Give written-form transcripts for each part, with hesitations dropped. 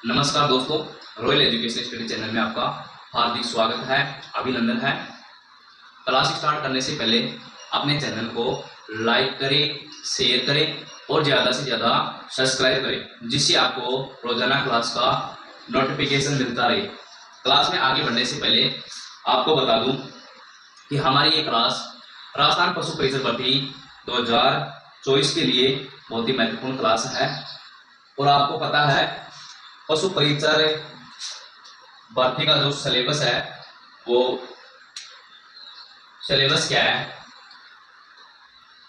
नमस्कार दोस्तों, royal education study channel में आपका हार्दिक स्वागत है, अभिनंदन है। क्लास स्टार्ट करने से पहले अपने चैनल को लाइक करें, शेयर करें और ज़्यादा से ज़्यादा सब्सक्राइब करें, जिससे आपको रोजाना क्लास का नोटिफिकेशन मिलता रहे। क्लास में आगे बढ़ने से पहले आपको बता दूं कि हमारी ये क्लास राजस्थान पशु परिचय भर्ती 2024 के लिए बहुत ही महत्वपूर्ण क्लास है। और आपको पता है पशु परिचर भर्ती का जो सिलेबस है वो सिलेबस क्या है,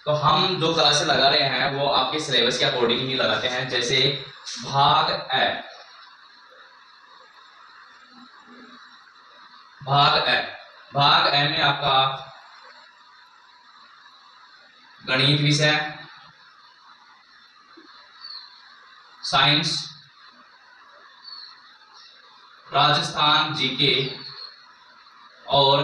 तो हम जो क्लासेस लगा रहे हैं वो आपके सिलेबस के अकॉर्डिंग ही लगाते हैं। जैसे भाग ए भाग ए में आपका गणित विषय, साइंस, राजस्थान जीके और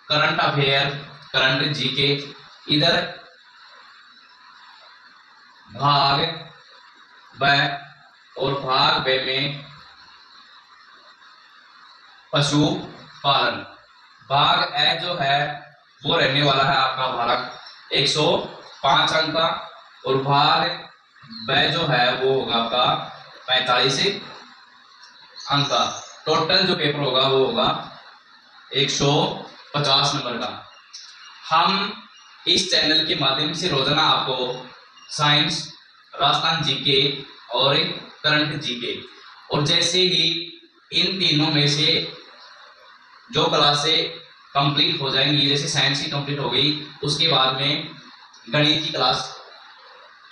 करंट अफेयर, करंट जीके। इधर भाग ब और भाग ब में पशु पालन। भाग ए जो है वो रहने वाला है आपका भाग 105 अंक का, और भाग ब जो है वो होगा आपका 45 अंक का। टोटल जो पेपर होगा वो होगा 150 नंबर का। हम इस चैनल के माध्यम से रोजाना आपको साइंस, राजस्थान जीके और करंट जीके, और जैसे ही इन तीनों में से जो क्लासें कंप्लीट हो जाएंगी, जैसे साइंस की कंप्लीट हो गई, उसके बाद में गणित की क्लास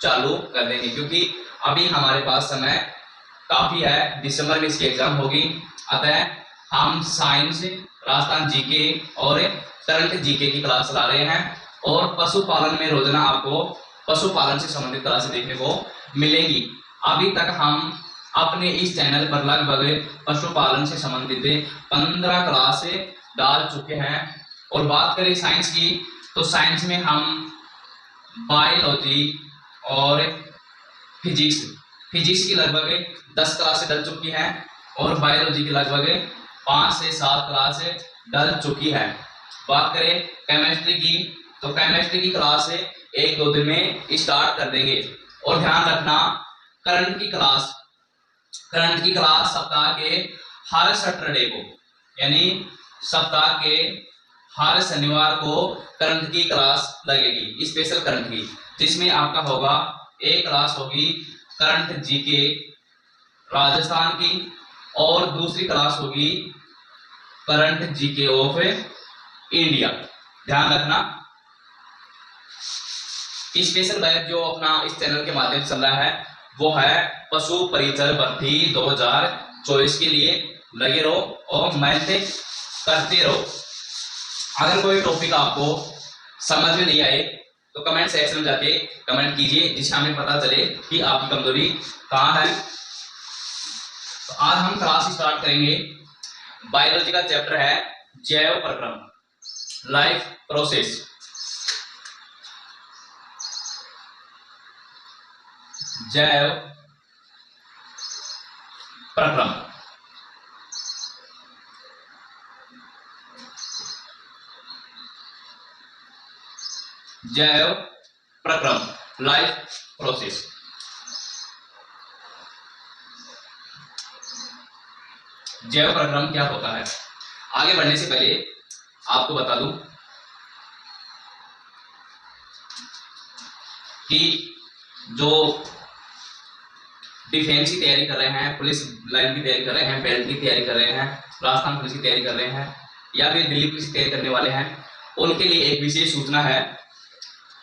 चालू कर देंगे, क्योंकि अभी हमारे पास समय काफी है, दिसंबर में इसकी एग्जाम होगी। अतः हम साइंस, राजस्थान जीके और करंट जीके की क्लास ला रहे हैं, और पशुपालन में रोजाना आपको पशुपालन से संबंधित क्लासें देखने को मिलेंगी। अभी तक हम अपने इस चैनल पर लगभग पशुपालन से संबंधित 15 क्लासें डाल चुके हैं। और बात करें साइंस की, तो साइंस में हम बायोलॉजी और फिजिक्स की लगभग 10 क्लासें डल चुकी हैं, और बायोलॉजी की लगभग 5 से 7 क्लासें डल चुकी है। बात करें केमिस्ट्री की, तो केमिस्ट्री की क्लास 1-2 दिन में स्टार्ट कर देंगे। और ध्यान रखना, करंट की क्लास सप्ताह के हर सैटरडे को, यानी सप्ताह के हर शनिवार को करंट की क्लास लगेगी, स्पेशल करंट की, जिसमें आपका होगा एक क्लास होगी करंट जीके राजस्थान की, और दूसरी क्लास होगी करंट जीके ऑफ इंडिया। ध्यान रखना, स्पेशल बैच जो अपना इस चैनल के माध्यम से चल रहा है वो है पशु परिचर भर्ती 2024 के लिए। लगे रहो और मेहनत करते रहो। अगर कोई टॉपिक आपको समझ में नहीं आए तो कमेंट सेक्शन में जाके कमेंट कीजिए, जिससे हमें पता चले कि आपकी कमजोरी कहाँ है। तो आज हम क्लास स्टार्ट करेंगे। बायोलॉजी का चैप्टर है जैव प्रक्रम, लाइफ प्रोसेस। जैव प्रक्रम, जैव प्रक्रम, लाइफ प्रोसेस। जैव प्रक्रम क्या होता है? आगे बढ़ने से पहले आपको बता दूं कि जो डिफेंस की तैयारी कर रहे हैं, पुलिस लाइन की तैयारी कर रहे हैं, बेल्ट की तैयारी कर रहे हैं, राजस्थान पुलिस की तैयारी कर रहे हैं, या फिर दिल्ली पुलिस की तैयारी करने वाले हैं, उनके लिए एक विशेष सूचना है।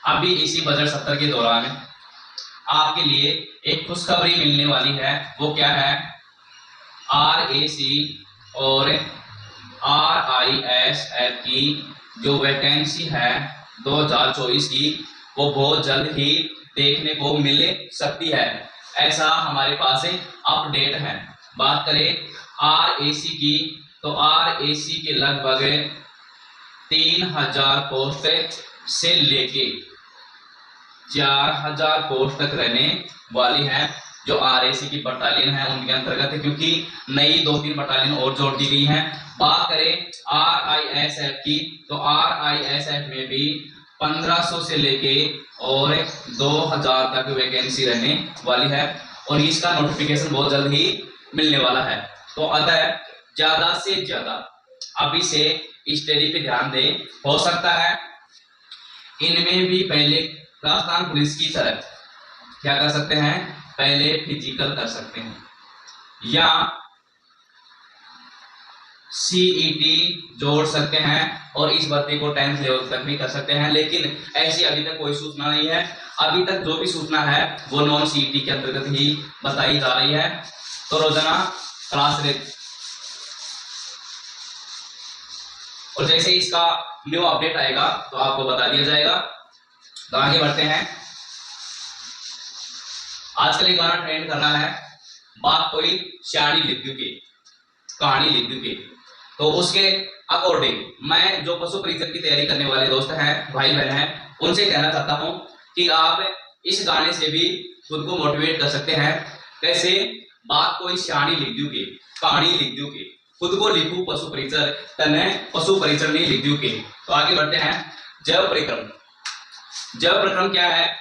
अभी इसी बजट सत्र के दौरान आपके लिए एक खुशखबरी मिलने वाली है। वो क्या है? RAC और RISF की जो वैकेंसी है 2024 की, वो बहुत जल्द ही देखने को मिल सकती है, ऐसा हमारे पास अपडेट है। बात करें RAC की, तो RAC के लगभग 3000 पोस्ट से लेके 4000 पोस्ट तक रहने वाली है, जो आरएसी की बटालियन है उनके अंतर्गत है, क्योंकि नई 2-3 बटालियन और जोड़ दी गई हैं। बात करें आरआईएसएफ की, तो आरआईएसएफ में भी 1500 से लेके और 2000 तक वैकेंसी रहने वाली है, और इसका नोटिफिकेशन बहुत जल्द ही मिलने वाला है। तो अतः ज्यादा से ज्यादा अभी से इस स्टडी पे ध्यान दें। हो सकता है इनमें भी पहले राजस्थान पुलिस की तरह क्या कर सकते हैं, पहले फिजिकल कर सकते हैं, या सीईटी जोड़ सकते हैं और इस भर्ती को 10th लेवल तक भी कर सकते हैं। लेकिन ऐसी अभी तक कोई सूचना नहीं है। अभी तक जो भी सूचना है वो नॉन सीईटी के अंतर्गत ही बताई जा रही है। तो रोजाना क्लास ले, और जैसे इसका न्यू अपडेट आएगा तो आपको बता दिया जाएगा। तो आगे बढ़ते हैं। आजकल एक गाना ट्रेंड करना है, बात कोई शायरी लिख दू की, कहानी लिख दू की। तो उसके अकॉर्डिंग मैं जो पशु परीक्षण की तैयारी करने वाले दोस्त हैं, भाई बहन हैं, उनसे कहना चाहता हूं कि आप इस गाने से भी खुद को मोटिवेट कर सकते हैं। कैसे? बात कोई शायरी लिख दू की, कहानी लिख दू की, खुद को लिखू पशु परीक्षण करने, पशु परीक्षण नहीं लिख दू की। तो आगे बढ़ते हैं। जैव प्रक्रम। जैव प्रक्रम क्या है?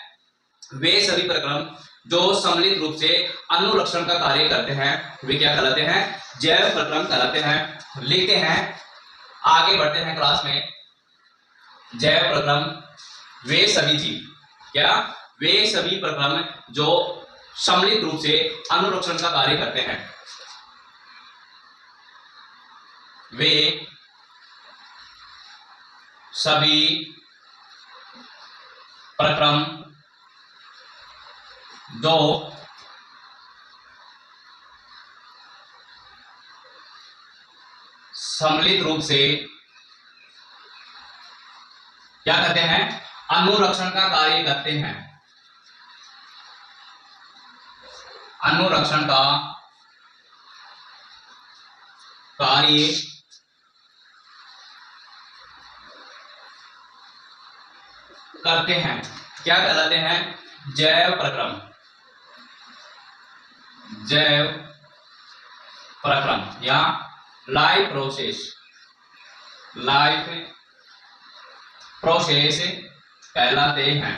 वे सभी प्रक्रम जो सम्मिलित रूप से अनुरक्षण का कार्य करते हैं वे क्या कहलाते हैं? जैव प्रक्रम कहलाते हैं। लिखते हैं, आगे बढ़ते हैं क्लास में। जैव प्रक्रम वे सभी जीव, क्या? वे सभी प्रक्रम जो सम्मिलित रूप से अनुरक्षण का कार्य करते हैं। वे सभी प्रक्रम जो सम्मिलित रूप से क्या करते हैं? अनुरक्षण का कार्य करते हैं। अनुरक्षण का कार्य करते हैं क्या कहलाते हैं? जैव प्रक्रम। जैव प्रक्रम या लाइफ प्रोसेस, लाइफ प्रोसेस कहलाते हैं।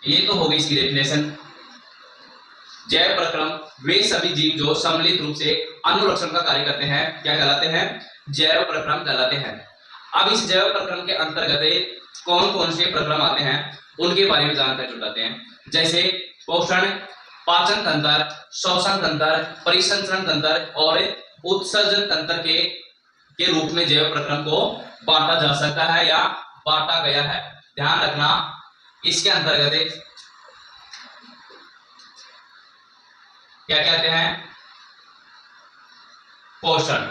ये तो हो गई इसकी डेफिनेशन। जैव प्रक्रम वे सभी जीव जो सम्मिलित रूप से अनुरक्षण का कार्य करते हैं क्या कहलाते हैं? जैव प्रक्रम कहलाते हैं। अब इस जैव प्रक्रम के अंतर्गत कौन कौन से प्रक्रम आते हैं उनके बारे में जानकारी जुटाते हैं। जैसे पोषण, पाचन तंत्र, श्वसन तंत्र, परिसंचरण तंत्र और उत्सर्जन तंत्र के रूप में जैव प्रक्रम को बांटा जा सकता है या बांटा गया है। ध्यान रखना, इसके अंतर्गत क्या कहते हैं? पोषण।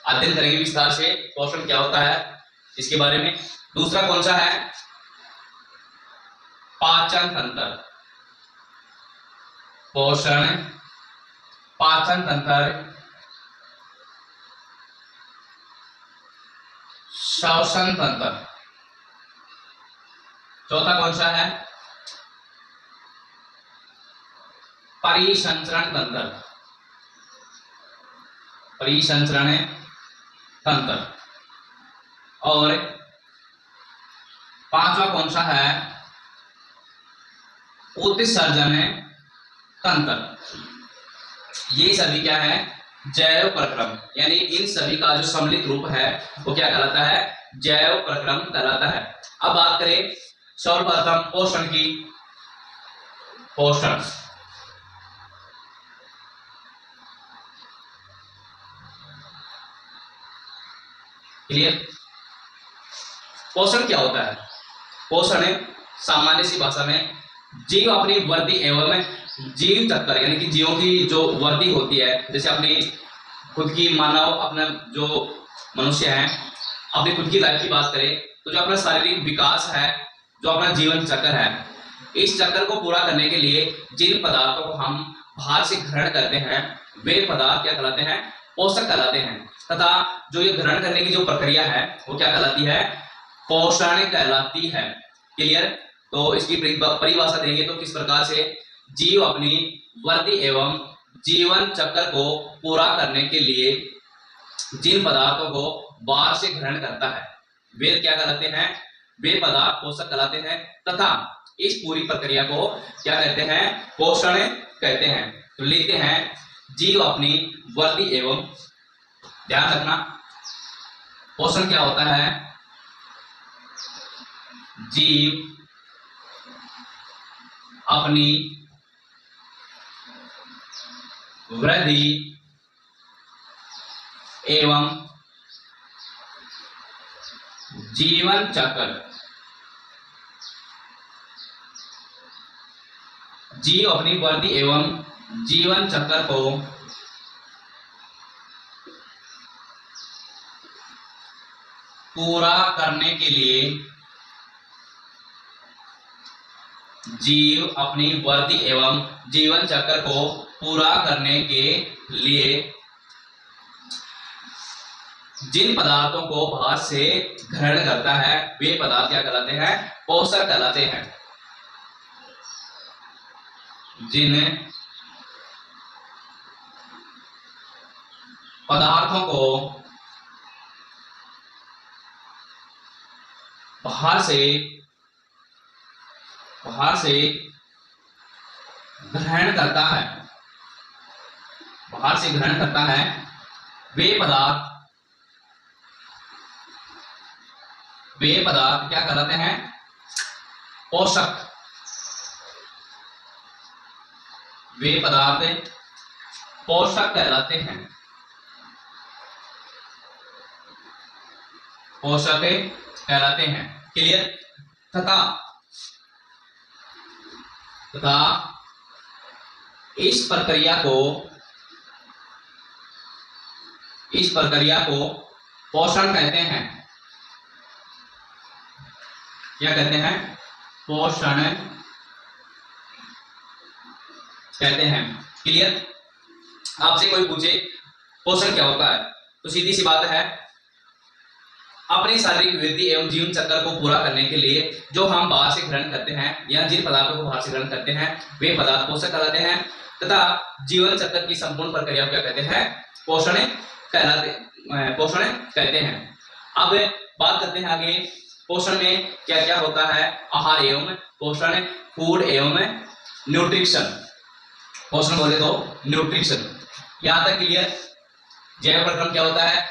अध्ययन करेंगे विस्तार से पोषण क्या होता है इसके बारे में। दूसरा कौन सा है? पाचन तंत्र। पोषण, पाचन तंत्र, श्वसन तंत्र। चौथा कौन सा है? परिसंचरण तंत्र। परिसंचरण तंत्र। और पांचवा कौन सा है? उत्सर्जन तंत्र। ये सभी क्या है? जैव प्रक्रम, यानी इन सभी का जो सम्मिलित रूप है वो क्या कहलाता है? जैव प्रक्रम कहलाता है। अब बात करें सर्वप्रथम पोषण की। पोषण क्लियर? पोषण क्या होता है? पोषण सामान्य सी भाषा में जीव अपनी वृद्धि एवं जीव चक्कर, यानी कि जीवों की जो वृद्धि होती है, जैसे अपनी खुद की मानव, अपना जो मनुष्य है, अपनी खुद की लाइफ की बात करें तो जो अपना शारीरिक विकास है, जो अपना जीवन चक्र है, इस चक्र को पूरा करने के लिए जिन पदार्थों को हम बाहर से ग्रहण करते हैं वे पदार्थ क्या कहलाते हैं? पोषक कहलाते हैं। तथा जो ये ग्रहण करने की जो प्रक्रिया है वो क्या कहलाती है? पोषण कहलाती है। क्लियर। तो इसकी परिभाषा देंगे तो किस प्रकार से, जीव अपनी वृद्धि एवं जीवन चक्र को पूरा करने के लिए जिन पदार्थों को बाहर से ग्रहण करता है वे क्या कहलाते हैं, वे पदार्थ पोषक कहलाते हैं, तथा इस पूरी प्रक्रिया को क्या कहते हैं, पोषण कहते हैं। तो लिखते हैं जीव अपनी वृद्धि एवं, ध्यान रखना पोषण क्या होता है, जीव अपनी वृद्धि एवं जीवन चक्र, जीव अपनी वृद्धि एवं जीवन चक्र को पूरा करने के लिए, जीव अपनी वृद्धि एवं जीवन चक्र को पूरा करने के लिए जिन पदार्थों को बाहर से ग्रहण करता है वे पदार्थ क्या कहलाते हैं, पोषक कहलाते हैं। जिन पदार्थों को बाहर से ग्रहण करता है, बाहर से ग्रहण करता है, वे पदार्थ क्या कहलाते हैं, पोषक। वे पदार्थ पोषक कहलाते हैं, पोषक कहलाते हैं। क्लियर। तथा इस प्रक्रिया को पोषण कहते हैं। क्या कहते हैं, पोषण कहते हैं। क्लियर। आपसे कोई पूछे पोषण क्या होता है तो सीधी सी बात है, अपनी शारीरिक वृद्धि एवं जीवन चक्र को पूरा करने के लिए जो हम बाहर से ग्रहण करते हैं या जिन पदार्थों को बाहर से ग्रहण करते हैं वे पदार्थ पोषक कहलाते हैं, तथा जीवन चक्र की संपूर्ण प्रक्रिया को क्या कहते हैं, पोषण कहते हैं। अब बात करते हैं आगे, पोषण में क्या क्या होता है, आहार एवं पोषण, फूड एवं न्यूट्रिशन। पोषण बोले तो न्यूट्रिशन, यहां तक क्लियर। जैव प्रक्रम क्या होता है,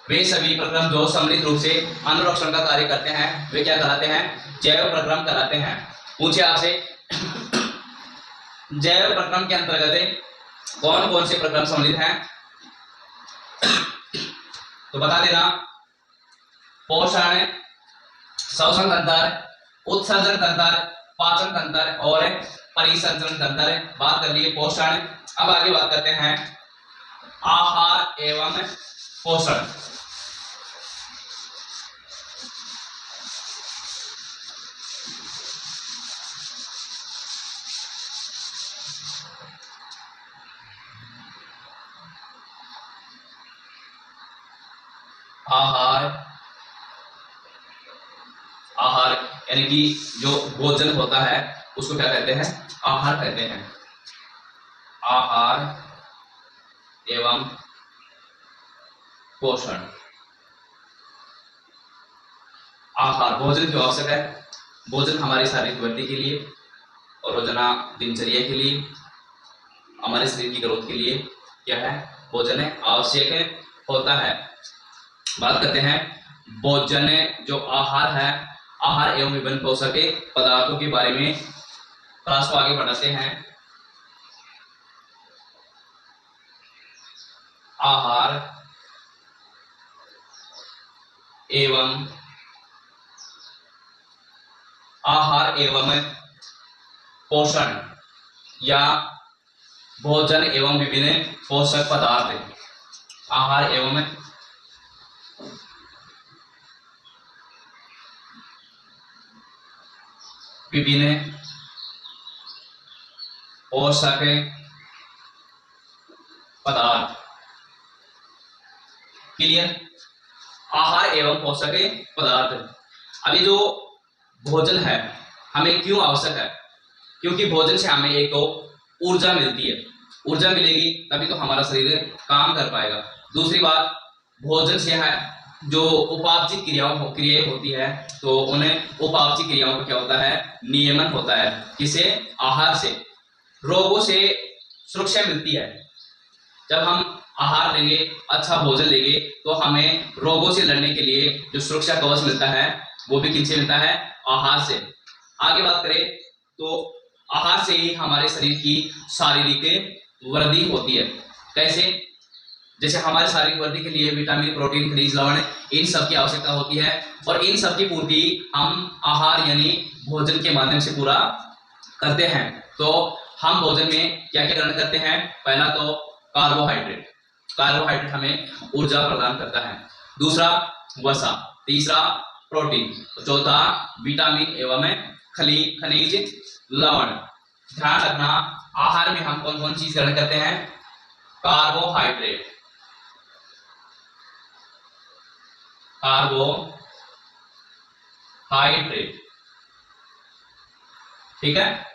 वे सभी प्रक्रम जो सम्मिलित रूप से अनुरक्षण का कार्य करते हैं वे क्या कहलाते हैं, जैव प्रक्रम कहलाते हैं। पूछे आपसे जैव प्रक्रम के अंतर्गत कौन कौन से प्रक्रम सम्मिलित हैं तो बता देना, पोषण, श्वसन तंत्र, उत्सर्जन तंत्र, पाचन तंत्र और परिसंचरण तंत्र। बात कर लिए पोषण। अब आगे बात करते हैं आहार एवं पोषण। आहार यानी कि जो भोजन होता है उसको क्या कहते हैं, आहार कहते हैं। आहार एवं पोषण। आहार भोजन क्यों आवश्यक है, भोजन हमारी शारीरिक वृद्धि के लिए और रोजाना दिनचर्या के लिए, हमारे शरीर की ग्रोथ के लिए क्या है, भोजन आवश्यक होता है। बात करते हैं भोजन जो आहार है, आहार एवं विभिन्न पोषक पदार्थों के बारे में क्लास को आगे बढ़ाते हैं। आहार एवं पोषण या भोजन एवं विभिन्न पोषक पदार्थ। आहार एवं विभिन्न पोषक पदार्थ। क्लियर। आहार एवं पोषक पदार्थ। अभी जो भोजन है हमें क्यों आवश्यक है? क्योंकि भोजन से हमें एक तो ऊर्जा मिलती है, ऊर्जा मिलेगी तभी तो हमारा शरीर काम कर पाएगा। दूसरी बात, भोजन से है जो उपापचय क्रियाएं होती है, तो उन्हें उपापचय क्रियाओं का क्या होता है? नियमन होता है। किसे? आहार से। रोगों से सुरक्षा मिलती है। जब हम आहार लेंगे, अच्छा भोजन लेंगे, तो हमें रोगों से लड़ने के लिए जो सुरक्षा कवच मिलता है वो भी किनसे मिलता है? आहार से। आगे बात करें तो आहार से ही हमारे शरीर की शारीरिक वृद्धि होती है। कैसे? जैसे हमारे शारीरिक वृद्धि के लिए विटामिन, प्रोटीन, खनिज, लवण, इन सब की आवश्यकता होती है, और इन सब की पूर्ति हम आहार यानी भोजन के माध्यम से पूरा करते हैं। तो हम भोजन में क्या क्या ग्रहण करते हैं? पहला तो कार्बोहाइड्रेट। कार्बोहाइड्रेट हमें ऊर्जा प्रदान करता है। दूसरा वसा। तीसरा प्रोटीन। चौथा विटामिन एवं खनिज, लवण। ध्यान रखना, आहार में हम कौन कौन चीज ग्रहण करते हैं? कार्बोहाइड्रेट, कार्बोहाइड्रेट, ठीक है।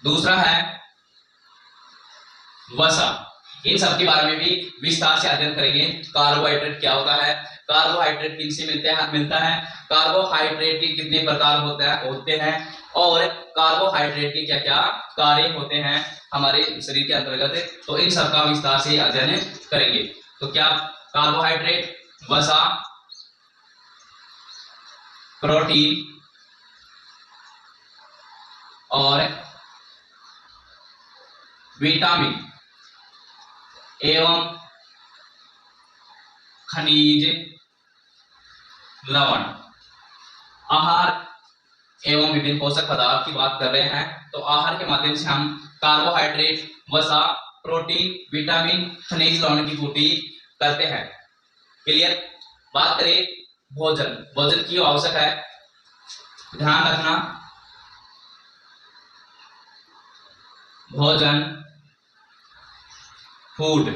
दूसरा है वसा। इन सब के बारे में भी विस्तार से अध्ययन करेंगे। कार्बोहाइड्रेट क्या होता है, कार्बोहाइड्रेट किनसे मिलता है, कार्बोहाइड्रेट के कितने प्रकार होते हैं, और कार्बोहाइड्रेट के क्या क्या कार्य होते हैं हमारे शरीर के अंतर्गत, तो इन सब का विस्तार से अध्ययन करेंगे। तो क्या? कार्बोहाइड्रेट, वसा, प्रोटीन और विटामिन एवं खनिज, लवण। आहार एवं विभिन्न पोषक पदार्थ की बात कर रहे हैं, तो आहार के माध्यम से हम कार्बोहाइड्रेट, वसा, प्रोटीन, विटामिन, खनिज, लवण की पूर्ति करते हैं। क्लियर? बात करें भोजन। भोजन क्यों आवश्यक है? ध्यान रखना, भोजन, फूड,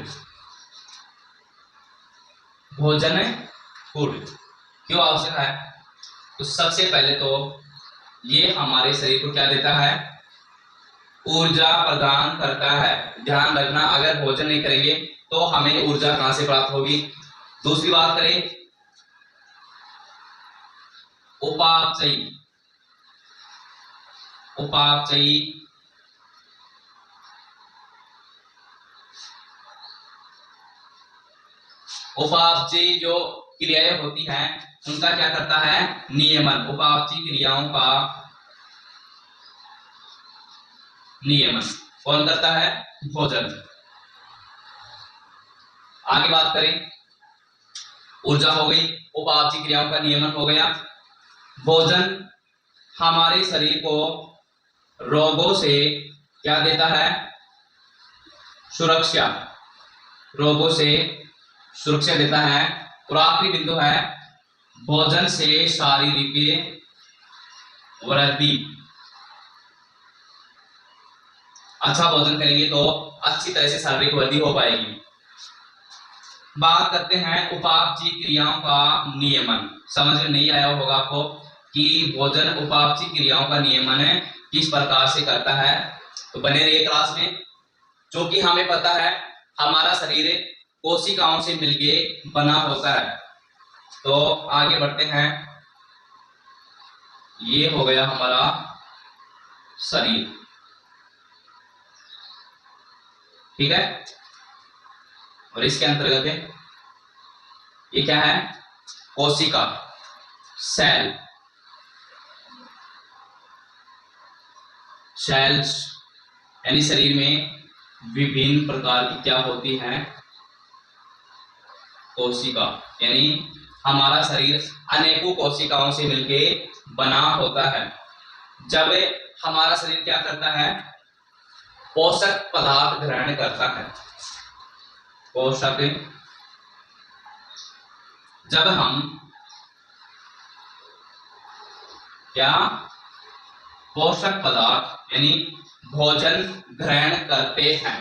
भोजन फूड क्यों आवश्यक है? तो सबसे पहले तो ये हमारे शरीर को क्या देता है? ऊर्जा प्रदान करता है। ध्यान रखना, अगर भोजन नहीं करेंगे तो हमें ऊर्जा कहां से प्राप्त होगी? दूसरी बात करें उपापचयी। उपापचयी उपापचयी जो क्रियाएं होती हैं उनका क्या करता है? नियमन। उपापचयी क्रियाओं का नियमन कौन करता है? भोजन। आगे बात करें, ऊर्जा हो गई, उपापचयी क्रियाओं का नियमन हो गया। भोजन हमारे शरीर को रोगों से क्या देता है? सुरक्षा। रोगों से सुरक्षा देता है। और आखिरी बिंदु है भोजन से शारीरिक वृद्धि। अच्छा भोजन करेंगे तो अच्छी तरह से शारीरिक वृद्धि हो पाएगी। बात करते हैं उपापचयी क्रियाओं का नियमन। समझ में नहीं आया होगा आपको कि भोजन उपापचयी क्रियाओं का नियमन किस प्रकार से करता है, तो बने रहिए क्लास में। जो कि हमें पता है हमारा शरीर कोशिकाओं से मिलके बना होता है। तो आगे बढ़ते हैं। ये हो गया हमारा शरीर, ठीक है। और इसके अंतर्गत ये क्या है? कोशिका, सेल, सेल्स यानी शरीर में विभिन्न प्रकार की क्या होती हैं? कोशिका। यानी हमारा शरीर अनेकों कोशिकाओं से मिलके बना होता है। जब हमारा शरीर क्या करता है? पोषक पदार्थ ग्रहण करता है। पोषक, जब हम क्या पोषक पदार्थ यानी भोजन ग्रहण करते हैं,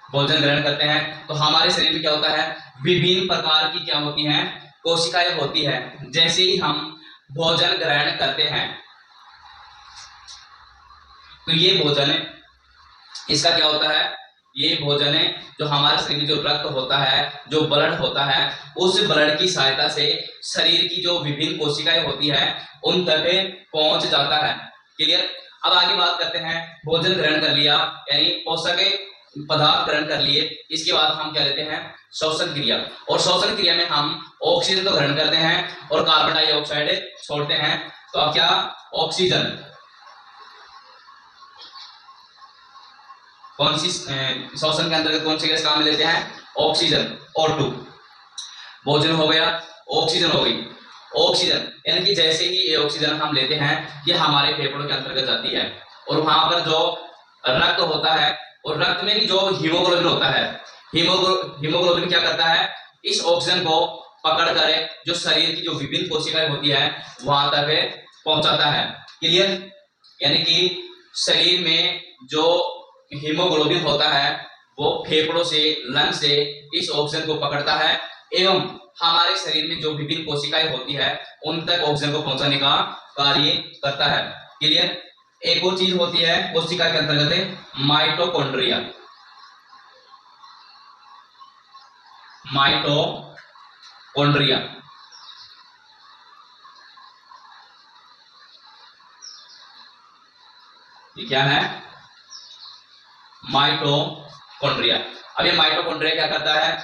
भोजन ग्रहण करते हैं तो हमारे शरीर में क्या होता है, विभिन्न प्रकार की क्या होती हैं, कोशिकाएं होती है। जैसे ही हम भोजन ग्रहण करते हैं तो ये भोजन है, इसका क्या होता है, ये भोजन है जो हमारे शरीर में जो रक्त होता है, जो ब्लड होता है, उस ब्लड की सहायता से शरीर की जो विभिन्न कोशिकाएं होती है उन तक पहुंच जाता है। क्लियर। अब आगे बात करते हैं, भोजन ग्रहण कर लिया यानी पोषक पदार्थ ग्रहण कर लिए, इसके बाद हम क्या लेते हैं, श्वसन क्रिया। और श्वसन क्रिया में हम ऑक्सीजन तो ग्रहण करते हैं और कार्बन डाइऑक्साइड छोड़ते हैं। तो अब क्या, ऑक्सीजन कौन सी श्वसन के अंतर्गत कौन सी गैस काम में लेते हैं, ऑक्सीजन, O2। भोजन हो गया, ऑक्सीजन हो गई। ऑक्सीजन यानी कि जैसे ही ये ऑक्सीजन हम लेते हैं ये हमारे फेफड़ों के अंतर्गत जाती है और वहां पर जो रक्त होता है और रक्त में भी जो हीमोग्लोबिन होता है, हीमोग्लोबिन क्या करता है, इस ऑक्सीजन को पकड़ कर जो शरीर की जो विभिन्न कोशिकाएं होती है वहां तक पहुंचाता है। क्लियर। यानी कि शरीर में जो हीमोग्लोबिन होता है वो फेफड़ों से, लंग से इस ऑक्सीजन को पकड़ता है एवं हमारे शरीर में जो विभिन्न कोशिकाएं होती है उन तक ऑक्सीजन को पहुंचाने का कार्य करता है। क्लियर। एक और चीज होती है कोशिका के अंतर्गत, माइटोकॉन्ड्रिया। माइटोकॉन्ड्रिया ये क्या है, माइटोकॉन्ड्रिया। अब ये माइटोकॉन्ड्रिया क्या करता है,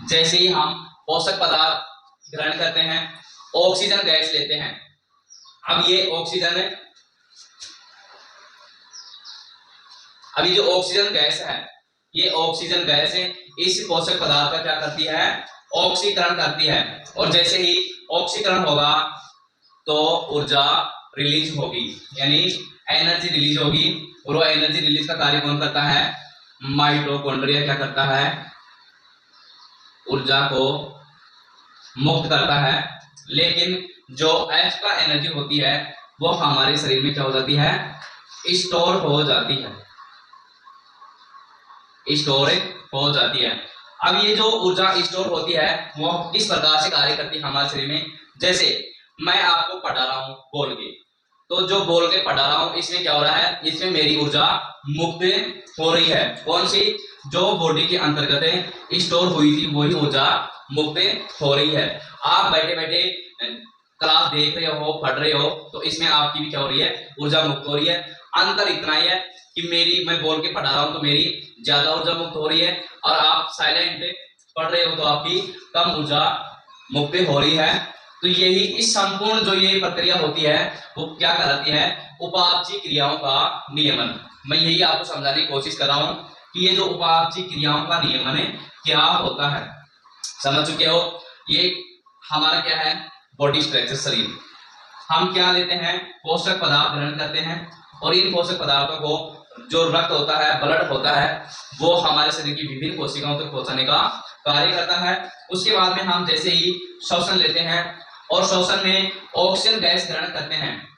जैसे ही हम पोषक पदार्थ ग्रहण करते हैं, ऑक्सीजन गैस लेते हैं, अब ये ऑक्सीजन है, अभी जो ऑक्सीजन गैस है, ये ऑक्सीजन गैस है, इस पोषक पदार्थ का क्या करती है, ऑक्सीकरण करती है। और जैसे ही ऑक्सीकरण होगा तो ऊर्जा रिलीज होगी यानी एनर्जी रिलीज होगी। और वो एनर्जी रिलीज का कार्य कौन करता है, माइटोकॉन्ड्रिया क्या करता है, ऊर्जा को मुक्त करता है। लेकिन जो एक्स्ट्रा एनर्जी होती है वो हमारे शरीर में क्या हो जाती है, स्टोर हो जाती है, स्टोर हो जाती है। अब ये जो ऊर्जा स्टोर होती है वो किस प्रकार से कार्य करती है हमारे शरीर में, जैसे मैं आपको पढ़ा रहा हूं बोल के, तो जो बोल के पढ़ा रहा हूं इसमें क्या हो रहा है, इसमें मेरी ऊर्जा मुक्त हो रही है। कौन सी, जो बॉडी के अंतर्गत स्टोर हुई थी वही ऊर्जा मुक्त हो रही है। आप बैठे बैठे क्लास देख रहे हो, पढ़ रहे हो, तो इसमें आपकी भी क्या हो रही है, ऊर्जा मुक्त हो रही है। अंतर इतना ही है कि मैं बोल के पढ़ा रहा हूं तो मेरी ज्यादा ऊर्जा मुक्त हो रही है और आप साइलेंट पढ़ रहे हो तो आपकी कम ऊर्जा मुक्त हो रही है। तो यही इस संपूर्ण जो ये प्रक्रिया होती है वो क्या कहलाती है, उपापचय क्रियाओं का नियमन। मैं यही आपको समझाने की कोशिश कर रहा हूं कि ये जो उपापचय क्रियाओं का नियमन है क्या होता है, समझ चुके हो। ये हमारा क्या है, बॉडी स्ट्रक्चर, शरीर। हम क्या लेते हैं, पोषक पदार्थ ग्रहण करते हैं और इन पोषक पदार्थों को जो रक्त होता है, ब्लड होता है, वो हमारे शरीर की विभिन्न कोशिकाओं तक पहुंचाने का कार्य करता है। उसके बाद में हम जैसे ही श्वसन लेते हैं और श्वसन में ऑक्सीजन गैस ग्रहण करते हैं,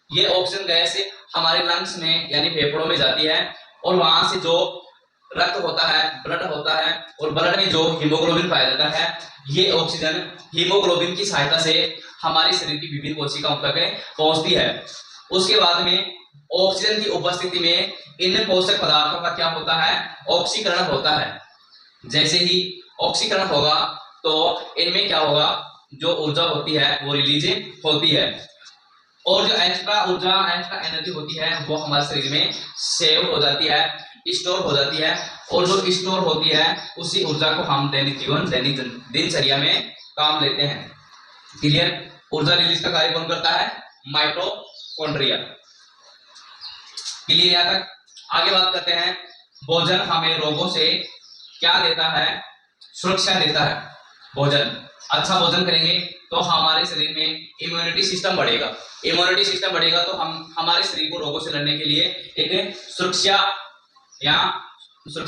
ये ऑक्सीजन गैस हमारे लंग्स में यानी फेफड़ों में जाती है और वहां से जो रक्त होता है, ब्लड होता है और ब्लड में जो हीमोग्लोबिन पाया जाता है, ये ऑक्सीजन हीमोग्लोबिन की सहायता से हमारे शरीर की विभिन्न कोशिकाओं तक पहुंचती है। उसके बाद में ऑक्सीजन की उपस्थिति में इन पोषक पदार्थों का क्या होता है, ऑक्सीकरण होता है। जैसे ही ऑक्सीकरण होगा तो इनमें क्या होगा, जो ऊर्जा होती है वो रिलीज होती है और जो एक्स्ट्रा ऊर्जा, एक्स्ट्रा एनर्जी होती है वो हमारे शरीर में सेव हो जाती है, स्टोर हो जाती है। और जो स्टोर होती है उसी ऊर्जा को हम दैनिक जीवन, दैनिक दिनचर्या में काम लेते हैं। क्लियर। ऊर्जा रिलीज का कार्य कौन करता है, माइटोकॉन्ड्रिया। क्लियर यहाँ तक। आगे बात करते हैं, भोजन हमें रोगों से क्या देता है, सुरक्षा देता है। भोजन, अच्छा भोजन करेंगे तो हमारे शरीर में इम्यूनिटी सिस्टम बढ़ेगा, इम्यूनिटी सिस्टम बढ़ेगा तो हम हमारे शरीर को रोगों से लड़ने के लिए एक सुरक्षा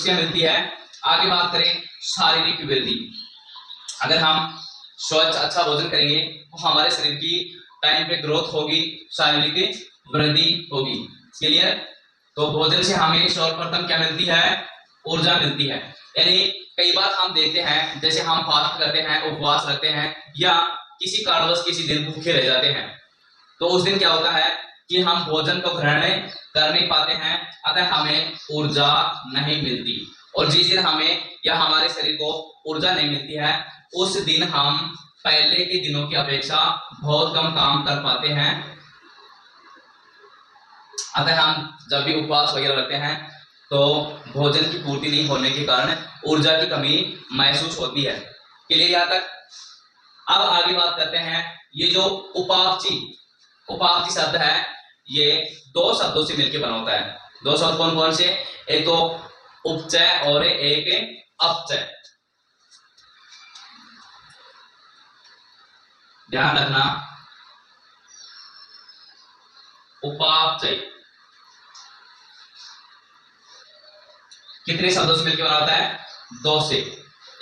मिलती है। आगे बात करें शारीरिक वृद्धि, अगर हम स्वच्छ अच्छा भोजन करेंगे तो हमारे शरीर की टाइम पे ग्रोथ होगी, शारीरिक वृद्धि होगी। क्लियर। तो भोजन से हमें सर्वप्रथम क्या मिलती है, ऊर्जा मिलती है। यानी कई बार हम देखते हैं, जैसे हम फास्ट करते हैं, उपवास रखते हैं, या किसी कारणवश किसी दिन भूखे रह जाते हैं, तो उस दिन क्या होता है कि हम भोजन को ग्रहण कर नहीं पाते हैं, अतः हमें ऊर्जा नहीं मिलती। और जिस दिन हमें या हमारे शरीर को ऊर्जा नहीं मिलती है, उस दिन हम पहले के दिनों की अपेक्षा बहुत कम काम कर पाते हैं। अतः हम जब भी उपवास वगैरह रखते हैं तो भोजन की पूर्ति नहीं होने के कारण ऊर्जा की कमी महसूस होती है। क्लियर यहाँ तक? अब आगे बात करते हैं, ये जो उपापची शब्द है, ये दो शब्दों से मिलकर बना होता है। दो शब्द कौन कौन से? एक तो उपचय और एक अपचय। ध्यान रखना, उपापचय कितने शब्दों से मिलकर बना होता है? दो से।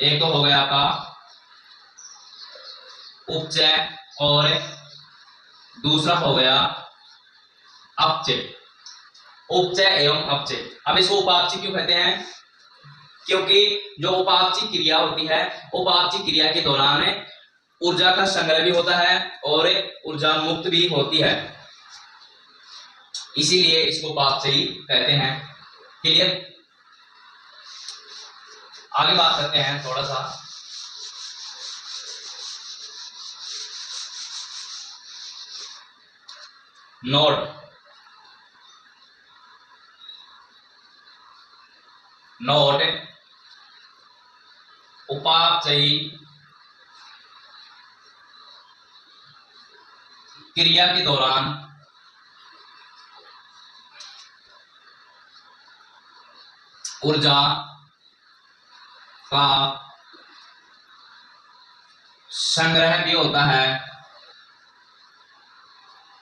एक तो हो गया आपका उपचय और दूसरा हो गया अपचय। उपचय एवं अपचय। अब इसको उपापची क्यों कहते हैं? क्योंकि जो उपापची क्रिया होती है, उपापची क्रिया के दौरान ऊर्जा का संग्रह भी होता है और ऊर्जा मुक्त भी होती है, इसीलिए इसको उपापचयी कहते हैं। क्लियर? आगे बात करते हैं थोड़ा सा। नोट उपापचयी क्रिया के दौरान ऊर्जा का संग्रह भी होता है।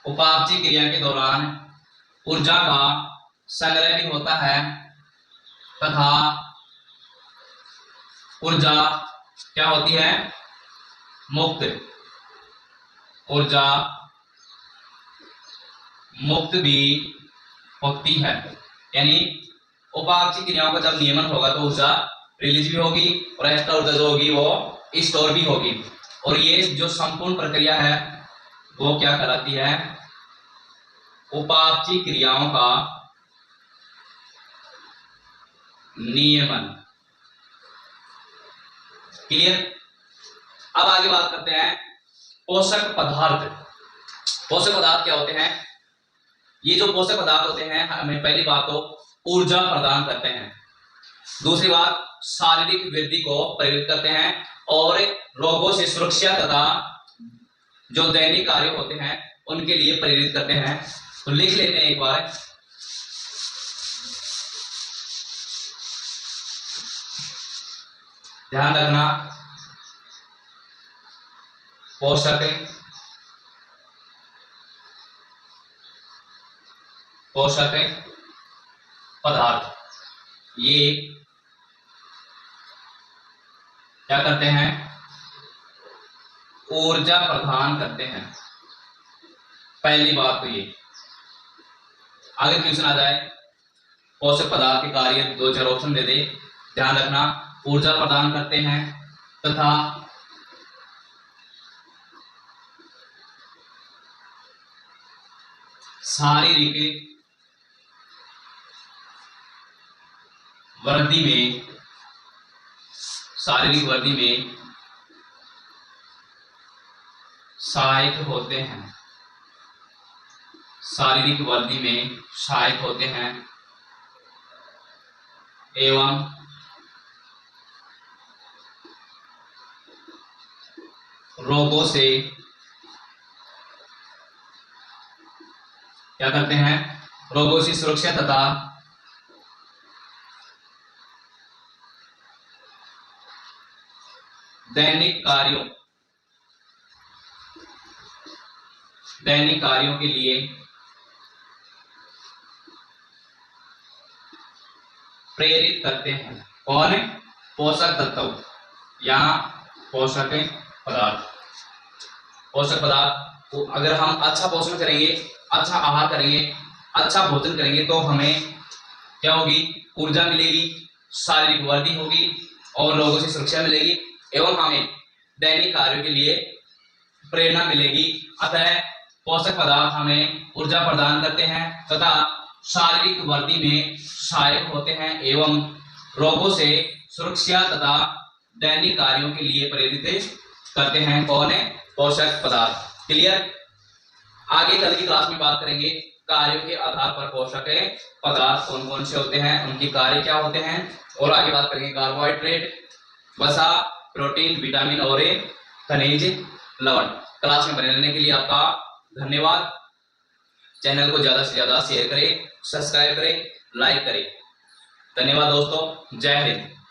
उपापचयी क्रिया के दौरान ऊर्जा का संग्रह भी होता है तथा ऊर्जा क्या होती है? मुक्त। ऊर्जा मुक्त भी होती है। यानी उपापचयी क्रियाओं का जब नियमन होगा तो ऊर्जा रिलीज भी होगी और एक्स्ट्रा ऊर्जा जो होगी वो स्टोर भी होगी। और ये जो संपूर्ण प्रक्रिया है वो क्या कहलाती है? उपापचयी क्रियाओं का नियमन। क्लियर? अब आगे बात करते हैं पोषक पदार्थ। पोषक पदार्थ क्या होते हैं? ये जो पोषक पदार्थ होते हैं, हमें पहली बात तो ऊर्जा प्रदान करते हैं, दूसरी बात शारीरिक वृद्धि को प्रेरित करते हैं और रोगों से सुरक्षा तथा जो दैनिक कार्य होते हैं उनके लिए प्रेरित करते हैं। तो लिख लेते हैं एक बार। ध्यान रखना, पोषक पदार्थ ये क्या करते हैं? ऊर्जा प्रदान करते हैं। पहली बात तो ये। आगे क्वेश्चन आ जाए, पोषक पदार्थ के कार्य दो चार ऑप्शन दे दे। ध्यान रखना, ऊर्जा प्रदान करते हैं तथा शारीरिक वृद्धि में सहायक होते हैं। शारीरिक वृद्धि में सहायक होते हैं एवं रोगों से क्या करते हैं? रोगों से सुरक्षा तथा दैनिक कार्यों के लिए प्रेरित करते हैं। कौन? पोषक तत्व या पोषक पदार्थ। पोषक पदार्थ को अगर हम अच्छा पोषण करेंगे, अच्छा आहार करेंगे, अच्छा भोजन करेंगे तो हमें क्या होगी? ऊर्जा मिलेगी, शारीरिक वृद्धि होगी और लोगों से सुरक्षा मिलेगी एवं हमें दैनिक कार्यों के लिए प्रेरणा मिलेगी। अतः पोषक पदार्थ हमें ऊर्जा प्रदान करते हैं तथा शारीरिक वृद्धि में सहायक होते हैं एवं रोगों से सुरक्षा तथा दैनिक कार्यों के लिए प्रेरित करते हैं। कौन है? पोषक पदार्थ। क्लियर? आगे कल की क्लास में बात करेंगे कार्यों के आधार पर पोषक पदार्थ कौन कौन से होते हैं, उनके कार्य क्या होते हैं, और आगे बात करेंगे कार्बोहाइड्रेट, वसा, प्रोटीन, विटामिन और खनिज लवण। क्लास में बने रहने के लिए आपका धन्यवाद। चैनल को ज्यादा से ज्यादा शेयर करें, सब्सक्राइब करें, लाइक करें। धन्यवाद दोस्तों। जय हिंद।